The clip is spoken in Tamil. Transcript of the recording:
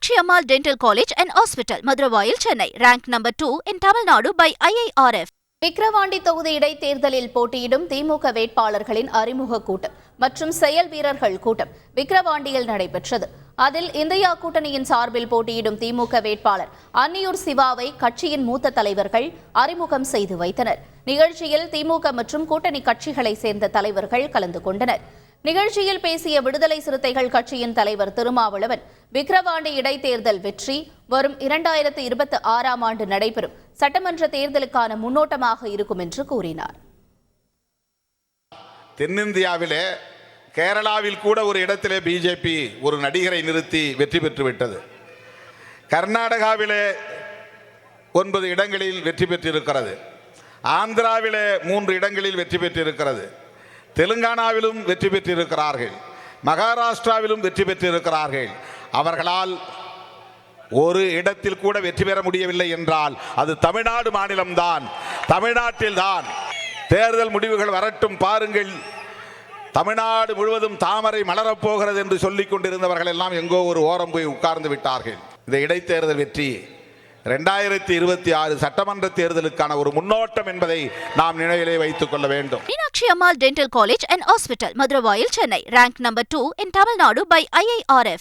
Meenakshi Ammal Dental College and Hospital, Madurai, Chennai, ranked number 2 in Tamil Nadu by IIRF. Vikravandi தொகுதி இடைத்தேர்தலில் போட்டியிடும் திமுக வேட்பாளர்களின் அறிமுக கூட்டம் மற்றும் செயல் வீரர்கள் கூட்டம் விக்கிரவாண்டியில் நடைபெற்றது. அதில் இந்தியா கூட்டணியின் சார்பில் போட்டியிடும் திமுக வேட்பாளர் அன்னியூர் சிவாவை கட்சியின் மூத்த தலைவர்கள் அறிமுகம் செய்து வைத்தனர். நிகழ்ச்சியில் திமுக மற்றும் கூட்டணி கட்சிகளை சேர்ந்த தலைவர்கள் கலந்து கொண்டனர். நிகழ்ச்சியில் பேசிய விடுதலை சிறுத்தைகள் கட்சியின் தலைவர் திருமாவளவன், விக்கிரவாண்டி இடைத்தேர்தல் வெற்றி வரும் 2026ஆம் ஆண்டு நடைபெறும் சட்டமன்ற தேர்தலுக்கான முன்னோட்டமாக இருக்கும் என்று கூறினார். தென்னிந்தியாவிலே கேரளாவில் கூட ஒரு இடத்திலே பிஜேபி ஒரு நடிகரை நிறுத்தி வெற்றி பெற்றுவிட்டது. கர்நாடகாவிலே 9 இடங்களில் வெற்றி பெற்றிருக்கிறது. ஆந்திராவிலே 3 இடங்களில் வெற்றி பெற்றிருக்கிறது. தெலுங்கானாவிலும் வெற்றி பெற்றிருக்கிறார்கள். மகாராஷ்டிராவிலும் வெற்றி பெற்றிருக்கிறார்கள். அவர்களால் ஒரு இடத்தில் கூட வெற்றி பெற முடியவில்லை என்றால் அது தமிழ்நாடு மாநிலம்தான், தமிழ்நாட்டில்தான். தேர்தல் முடிவுகள் வரட்டும் பாருங்கள், தமிழ்நாடு முழுவதும் தாமரை மலரப்போகிறது என்று சொல்லிக் கொண்டிருந்தவர்கள் எல்லாம் எங்கோ ஒரு ஓரம் போய் உட்கார்ந்து விட்டார்கள். இந்த இடைத்தேர்தல் வெற்றி 2026 சட்டமன்ற தேர்தலுக்கான ஒரு முன்னோட்டம் என்பதை நாம் நினைவிலே வைத்துக் கொள்ள வேண்டும். Meenakshi Ammal Dental College and Hospital, Madurai, Chennai, ranked number 2 in Tamil Nadu by IIRF.